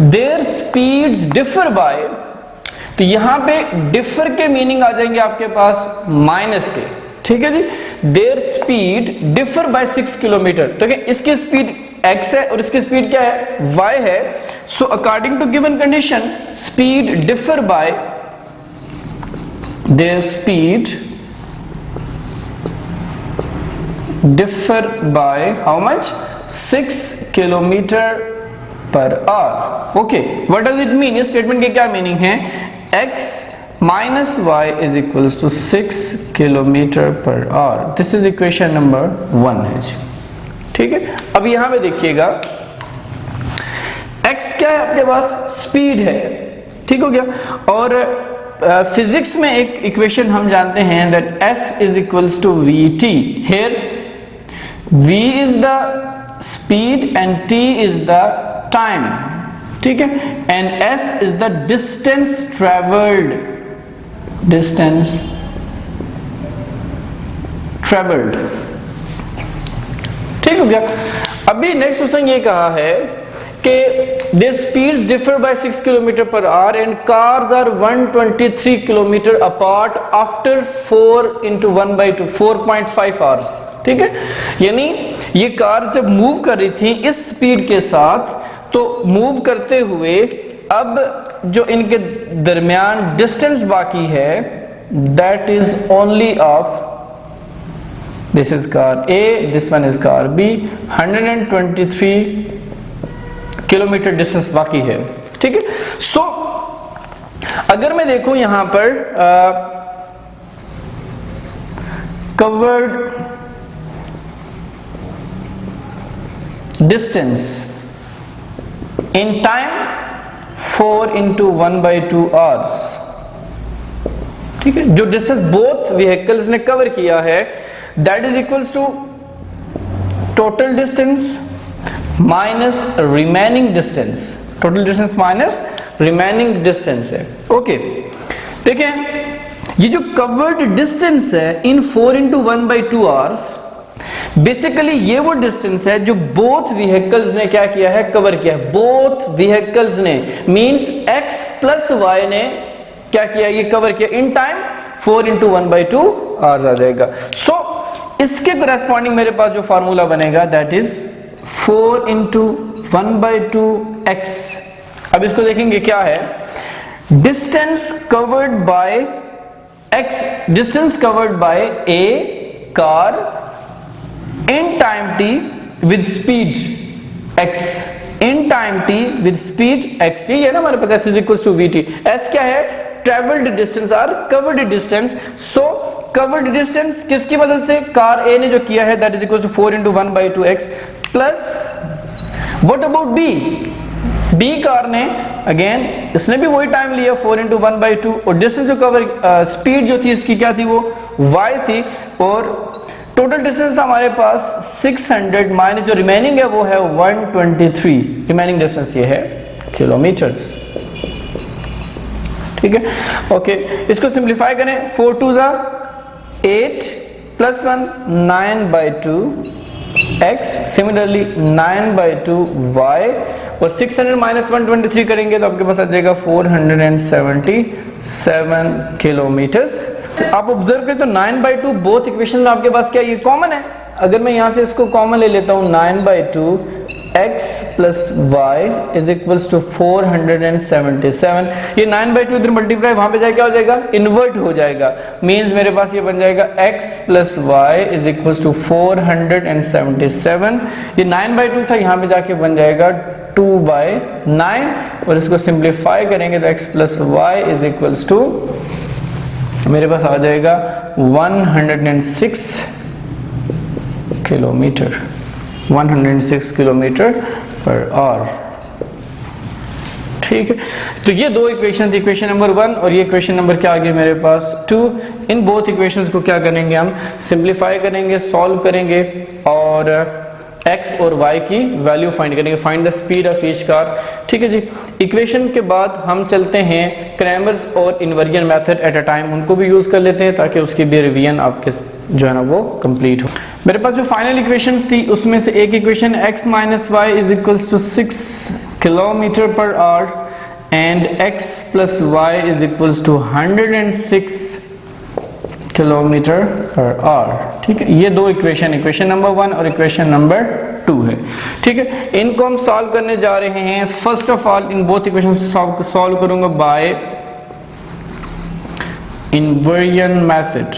There speeds differ by, तो यहां पे डिफर के मीनिंग आ जाएंगे आपके पास माइनस के, ठीक है जी। Their speed differ by 6 kilometre, तो इसकी स्पीड x है और इसकी स्पीड क्या है, y है। So according to given condition speed differ by, their speed differ by how much, 6 kilometre per hour. Okay, what does it mean, इस statement के क्या मीनिंग है, x minus y is equals to 6 kilometre per hour. This is equation number 1 है जी, ठीक है। अब यहां पे देखिएगा x क्या है आपके पास, स्पीड है, ठीक हो गया। और फिजिक्स में एक इक्वेशन हम जानते हैं that s is equals to vt, here v is the speed and t is the time, ठीक है, and s is the distance travelled, distance travelled, ठीक हो गया। अभी नेक्स्ट क्वेश्चन ये कहा है कि their speeds differ by 6 kilometre per our and cars are 123 kilometre apart after 4 into 1/2 4.5 hours, ठीक है। यानी ये कार जब मूव कर रही थी इस स्पीड के साथ, तो मूव करते हुए अब जो इनके दरमियान डिस्टेंस बाकी है that is only of, this is car A, this one is car B, 123 kilometre distance बाकी है, ठीक है। सो अगर मैं देखूं यहां पर covered distance in time 4 into 1/2 hours, ठीक है। जो डिस्टेंस बोथ व्हीकल्स ने कवर किया है that is equals to total distance minus remaining distance, total distance minus remaining distance है। ओके, देखें ये जो कवर्ड डिस्टेंस है इन 4 into 1/2 hours, बेसिकली ये वो डिस्टेंस है जो बोथ व्हीकल्स ने क्या किया है, कवर किया है। बोथ व्हीकल्स ने मींस x प्लस y ने क्या किया, ये कवर किया इन टाइम 4 into 1/2 hours आ जाएगा। सो इसके करेस्पॉन्डिंग मेरे पास जो फार्मूला बनेगा दैट इज 4 into 1/2 x। अब इसको देखेंगे क्या है, distance covered by x, distance covered by a car in time t with speed x, in time t with speed x, ये है ना हमारे पास s is equals to vt। s क्या है, traveled distance और covered distance। so covered distance किसकी मदद से, कार a ने जो किया है that is equals to 4 into 1/2 x plus what about b, b car ने अगेन इसने भी वही टाइम लिया 4 into 1/2 और डिस्टेंस जो कवर स्पीड जो थी इसकी क्या थी, वो y थी और टोटल डिस्टेंस था हमारे पास 600 माइनस जो रिमेनिंग है वो है 123, रिमेनिंग डिस्टेंस ये है किलोमीटर्स, ठीक है। ओके, इसको सिंप्लीफाई करें, 4 2 8 प्लस 1 9/2 x, सिमिलरली 9/2 y और 600 माइनस 123 करेंगे तो आपके पास आ जाएगा 477 किलोमीटर्स। आप ऑब्जर्व करें तो 9/2 बोथ इक्वेशन में आपके पास क्या, ये कॉमन है। अगर मैं यहां से इसको कॉमन ले लेता हूं 9/2 x plus y is equals to 477, ये 9/2 इधर मल्टीप्लाई वहां पे जाए क्या हो जाएगा, इन्वर्ट हो जाएगा, मींस मेरे पास ये बन जाएगा x plus y is equals to 477। ये 9/2 था, यहां पे जाके बन जाएगा 2/9 और इसको सिंप्लीफाई करेंगे तो x plus y is equals to मेरे पास आ जाएगा 106 किलोमीटर, 106 किलोमीटर पर आवर, ठीक है। तो ये दो इक्वेशन, इक्वेशन नंबर 1 और ये इक्वेशन नंबर क्या आ गया मेरे पास 2। इन बोथ इक्वेशंस को क्या करेंगे, हम सिंप्लीफाई करेंगे, सॉल्व करेंगे और x और y की वैल्यू फाइंड करेंगे, find the speed of each car, ठीक है जी। इक्वेशन के बाद हम चलते हैं क्रैमर्स और invariant method at a time, उनको भी यूज कर लेते हैं ताकि उसकी भी रिवीजन आपके जो है ना वो कंप्लीट हो। मेरे पास जो फाइनल इक्वेशंस थी उसमें से एक equation x minus y is equals to 6 kilometre per hour and x plus y is equals to 106 kilometre per hour. ठीक है, ये दो इक्वेशन नंबर 1 और इक्वेशन नंबर 2 है। ठीक है, इनको हम सॉल्व करने जा रहे हैं। First of all in both equation solve करूंगा by inversion method.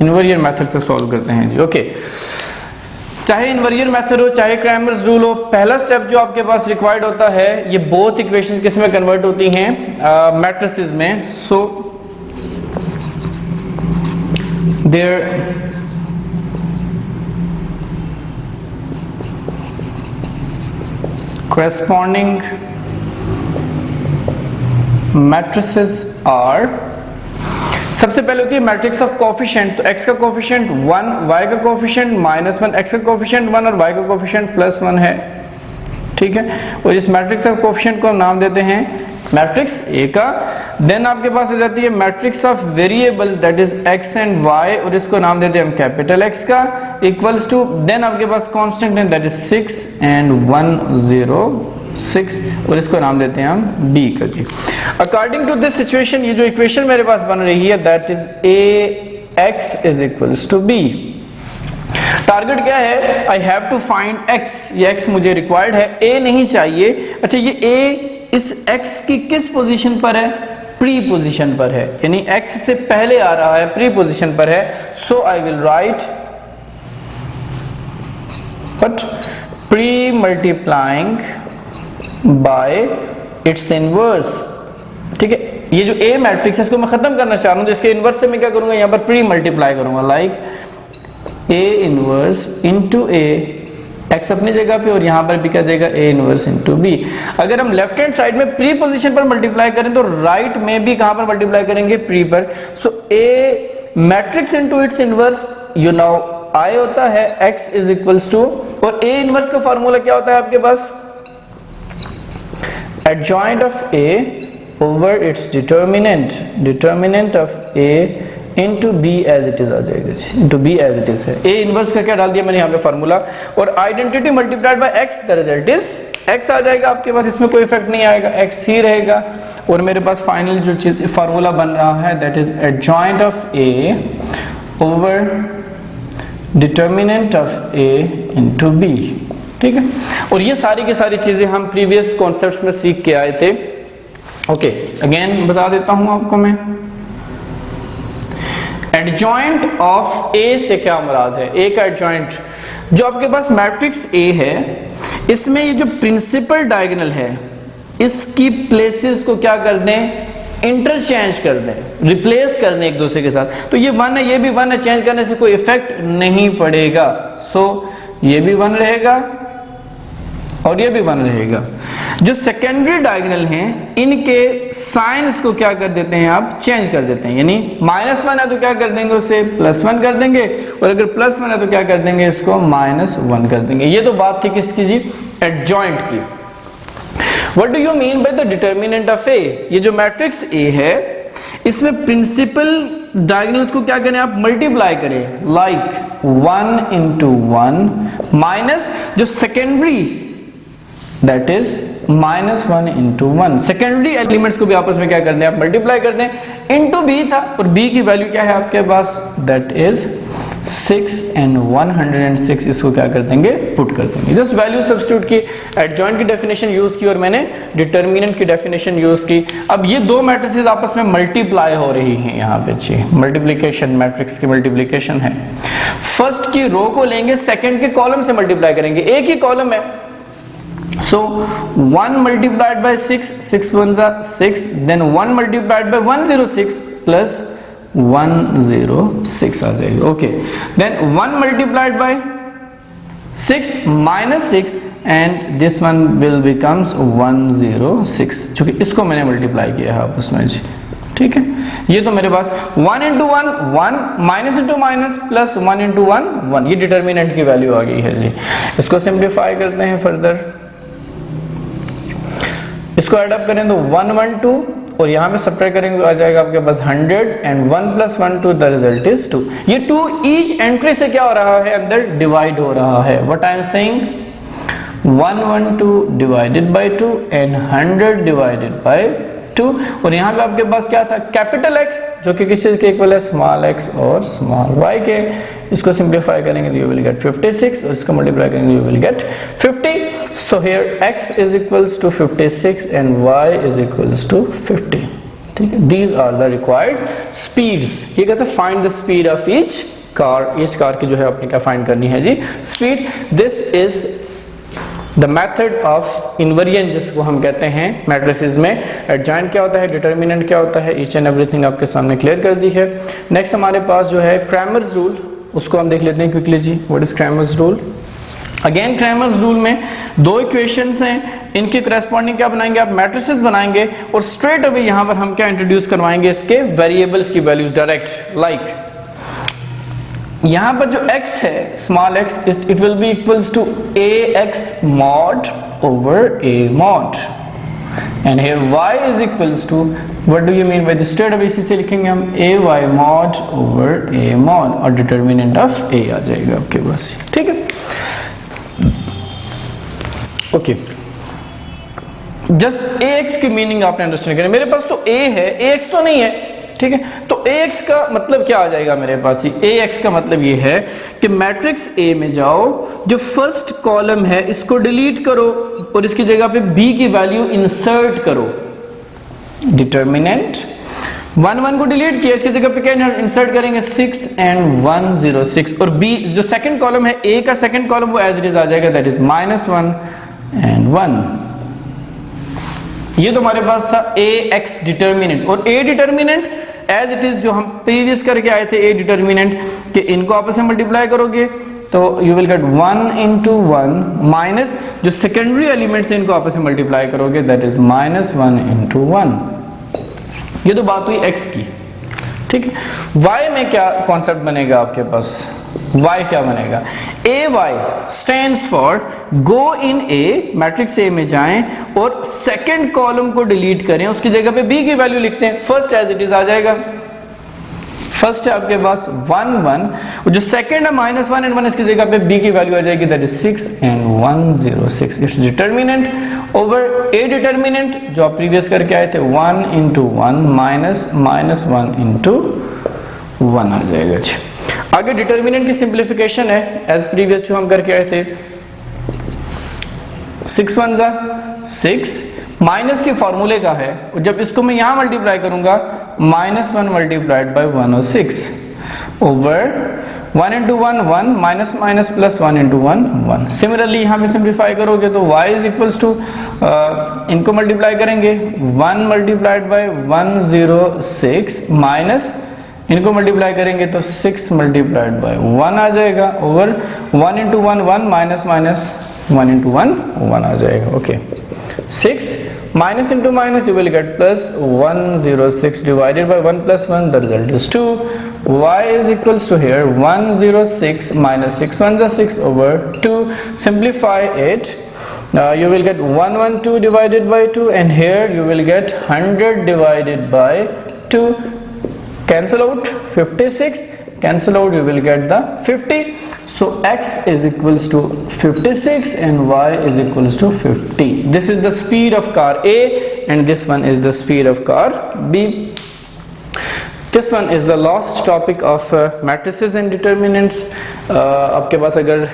Inversion method से सॉल्व करते हैं जी। ओके, चाहे इनवर्जन मेथड हो चाहे क्रैमर्स रूल हो, पहला स्टेप जो आपके पास रिक्वायर्ड होता है, ये बोथ इक्वेशन किस में कन्वर्ट होती हैं, मैट्रिसेस में। So there corresponding matrices are, सबसे पहले होती है मैट्रिक्स ऑफ कोफिशिएंट। तो x का कोफिशिएंट 1, y का कोफिशिएंट -1, x का कोफिशिएंट 1 और y का कोफिशिएंट +1 है। ठीक है, और इस मैट्रिक्स ऑफ कोफिशिएंट को हम नाम देते हैं मैट्रिक्स A का। देन आपके पास आ जाती है matrix of variables that is x and y, और इसको नाम देते हैं हम कैपिटल X का, इक्वल्स टू, देन आपके पास कांस्टेंट है दैट इज 6 एंड 106, और इसको नाम देते हैं हम b का जी। अकॉर्डिंग टू दिस सिचुएशन, ये जो इक्वेशन मेरे पास बन रही है that is ax is equals to b। Target क्या है, I have to find x, ये x मुझे रिक्वायर्ड है, a नहीं चाहिए। अच्छा, ये a इस x की किस पोजीशन पर है, प्री पोजीशन पर है, यानी x से पहले आ रहा है, प्री पोजीशन पर है। So I will write but pre multiplying by its inverse. ठीक है, ये जो A मैट्रिक्स है इसको मैं खत्म करना चाह रहा हूं, तो इसके इनवर्स से मैं क्या करूंगा, यहां पर प्री मल्टीप्लाई करूंगा, like A inverse into A, x अपनी जगह पे, और यहां पर भी क्या जाएगा A इनवर्स इंटू B। अगर हम लेफ्ट हैंड साइड में प्री पोजीशन पर मल्टीप्लाई करें तो राइट में भी कहां पर मल्टीप्लाई करेंगे, प्री पर। सो A matrix into its inverse, you know I होता है x इज इक्वल्स टू, और A इनवर्स का फॉर्मूला क्या होता है आपके पास, adjoint of A over its determinant of A into B as it is आ जाएगा जी, into B as it is है। A इनवर्स का क्या डाल दिया मैंने यहाँ पे फॉर्मूला, और identity multiplied by x, the result is x आ जाएगा आपके पास, इसमें कोई इफेक्ट नहीं आएगा, x ही रहेगा। और मेरे पास फाइनल जो चीज फॉर्मूला बन रहा है that is adjoint of A over determinant of A into B। ठीक है, और ये सारी की सारी चीजें हम प्रीवियस कॉन्सेप्ट्स में सीख के आए थे। ओके, अगेन बता देता हूं आपको मैं, एडजॉइंट ऑफ A से क्या मुराद है, A का एडजॉइंट, जो आपके पास मैट्रिक्स A है, इसमें ये जो प्रिंसिपल डायगोनल है इसकी प्लेसेस को क्या कर दें, इंटरचेंज कर दें, रिप्लेस कर दें एक दूसरे के साथ। तो ये 1 है, ये भी 1 है, चेंज करने से कोई इफेक्ट नहीं पड़ेगा। सो ये भी 1 रहेगा और ये भी 1 रहेगा। जो सेकेंडरी डायगोनल हैं इनके साइंस को क्या कर देते हैं, आप चेंज कर देते हैं, यानी -1 है तो क्या कर देंगे, उसे +1 कर देंगे, और अगर +1 है तो क्या कर देंगे, इसको -1 कर देंगे। ये तो बात थी किसकी जी, एडजॉइंट की। What do you mean by the determinant of A? ये जो मैट्रिक्स A है इसमें प्रिंसिपल डायगोनल को क्या करें, आप मल्टीप्लाई करें, लाइक 1 into 1 माइनस जो secondary that is -1 into 1, secondary elements को भी आपस में क्या कर दें, आप मल्टीप्लाई कर दें, इनटू B था, और B की वैल्यू क्या है आपके पास, दैट इज 6 and 106, इसको क्या कर देंगे, पुट कर देंगे। जस्ट वैल्यू सब्स्टिट्यूट की, एडजॉइंट की डेफिनेशन यूज की और मैंने डिटर्मिनेंट की डेफिनेशन यूज की। अब ये दो मैट्रिसेस आपस में मल्टीप्लाई हो रही हैं, यहाँ पे जी मल्टीप्लिकेशन, मैट्रिक्स की मल्टीप्लिकेशन है। फर्स्ट की रो को लेंगे, सेकंड के कॉलम से मल्टीप्लाई करेंगे, एक ही कॉलम है। So 1 multiplied by 6, 6 1s are 6, then 1 multiplied by 106 plus 106 आ जाएगी। Okay, then 1 multiplied by 6 minus 6 and this one will becomes 106, क्योंकि इसको मैंने मल्टीप्लाई किया है आपस में जी। ठीक है, ये तो मेरे पास 1 into 1 1, minus into minus plus 1 into 1 1, ये डिटर्मिनेंट की वैल्यू आ गई है जी। इसको सिंप्लीफाई करते हैं फर्दर, इसको ऐड अप करें तो 1 1 2 और यहाँ पे सब्ट्रैक्ट करेंगे आ जाएगा आपके पास 100 एंड 1 + 1 2, द रिजल्ट इज 2। ये 2 ईच एंट्री से क्या हो रहा है, अंदर डिवाइड हो रहा है। What I am saying, 112 divided by 2 and 100 divided by 2। और यहाँ पे आपके पास क्या था, कैपिटल X जो कि किसी के इक्वल है स्मॉल x और स्मॉल y के। इसको सिंप्लीफाई करेंगे तो यू विल गेट 56 और इसको मल्टीप्लाई करेंगे you will get 50। So here x is equals to 56 and y is equals to 50। ठीक है, these are the required speeds. ये कहते हैं find the speed of each car की जो है आपने क्या फाइंड करनी है जी, speed. This is the method of invariant जिसको हम कहते हैं मैट्रिसेस में। एडजॉइंट क्या होता है, डिटर्मिनेंट क्या होता है, ईच एंड एवरीथिंग आपके सामने क्लियर कर दी है। नेक्स्ट हमारे पास जो है क्रैमर्स रूल, उसको हम देख लेते हैं क्विकली जी। What is Cramer's rule? Again Cramer's rule में 2 इक्वेशंस हैं, इनके करस्पॉन्डिंग क्या बनाएंगे आप, मैट्रिसेस बनाएंगे और स्ट्रेट अवे यहां पर हम क्या इंट्रोड्यूस करवाएंगे, इसके वेरिएबल्स की वैल्यूज डायरेक्ट। लाइक यहां पर जो x है small x, it will be equals to ax mod over a mod and here y is equals to, what do you mean by this? straight away इसी से लिखेंगे हम ay mod over a mod और determinant of a आ जाएगा आपके पास। ठीक है, okay. Just ax की मीनिंग आपने अंडरस्टैंड करें। मेरे पास तो a है, ax तो नहीं है। ठीक है, तो ax का मतलब क्या आ जाएगा मेरे पास, ax का मतलब ये है कि मैट्रिक्स A में जाओ, जो फर्स्ट कॉलम है इसको डिलीट करो और इसकी जगह पे b की वैल्यू इंसर्ट करो। डिटर्मिनेंट 1 1 को डिलीट किया, इसकी जगह पे क्या इंसर्ट करेंगे 6 एंड 106 और b जो सेकंड कॉलम है a का सेकंड कॉलम वो एज इट इज आ जाएगा, दैट इज -1 एंड 1। ये तो हमारे पास था ax डिटर्मिनेंट और a determinant as it is जो हम प्रीवियस करके आए थे। a डिटर्मिनेंट कि इनको आपस में मल्टीप्लाई करोगे तो you will gate 1 into 1 minus जो सेकेंडरी एलिमेंट्स हैं इनको आपस में मल्टीप्लाई करोगे, दैट इज -1 into 1। ये तो बात हुई x की। ठीक है, y में क्या कॉन्सेप्ट बनेगा आपके पास, y क्या बनेगा, ay stands for go in a, matrix A में जाएं और सेकंड कॉलम को डिलीट करें, उसकी जगह पे b की वैल्यू लिखते हैं, फर्स्ट एज इट इज आ जाएगा। फर्स्ट है आपके पास 1 1 जो सेकंड है -1 एंड 1, इसकी जगह पे b की वैल्यू आ जाएगी, that is 6 and 106। Its determinant over a determinant जो आप प्रीवियस करके आए थे 1 into 1 माइनस -1 into 1 आ जाएगा। जी आगे डिटर्मिनेंट की सिंप्लीफिकेशन है एज प्रीवियस जो हम करके आए थे, 6 1 6 माइनस ये फॉर्मूले का है और जब इसको मैं यहां मल्टीप्लाई करूंगा -1 multiplied by 106 over 1 into 1 1 minus minus plus 1 into 1 1। Similarly यहां पे सिंप्लीफाई करोगे तो y इज इक्वल्स टू इनको मल्टीप्लाई करेंगे 1 मल्टीप्लाइड बाय 106 माइनस इनको मल्टीप्लाई करेंगे तो 6 मल्टीप्लाइड बाय 1 आ जाएगा over 1 into 1 1 minus minus 1 into 1 1 आ जाएगा। Okay 6 minus into minus you will get plus 106 divided by 1 plus 1, the result is 2। y is equals to here 106 minus 6 1 is 6 over 2। Simplify it, you will get 112 divided by 2 and here you will get 100 divided by 2। Cancel out 56, cancel out, you will get the 50। So x is equals to 56 and y is equals to 50। This is the speed of car A and this one is the speed of car B। This one is the last topic of matrices and determinants। आपके पास अगर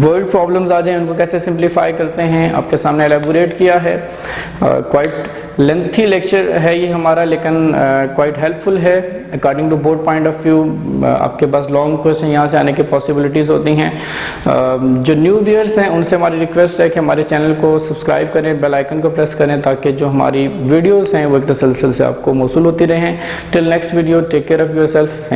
word problems आ जाएं उनको कैसे simplify करते हैं आपके सामने elaborate किया है। क्वाइट लेंथी लेक्चर है ये हमारा, लेकिन क्वाइट हेल्पफुल है according to board point of view. आपके पास लॉन्ग क्वेश्चन यहाँ से आने की पॉसिबिलिटीज़ होती हैं। जो न्यू व्यूअर्स हैं उनसे हमारी रिक्वेस्ट है कि हमारे चैनल को सब्सक्राइब करें, बेल आइकन को प्रेस करें ताकि जो हमारी वीडियोज़ हैं वो एक तसलसल से आपको मौसूल होती रहें। Till next video, take care of yourself.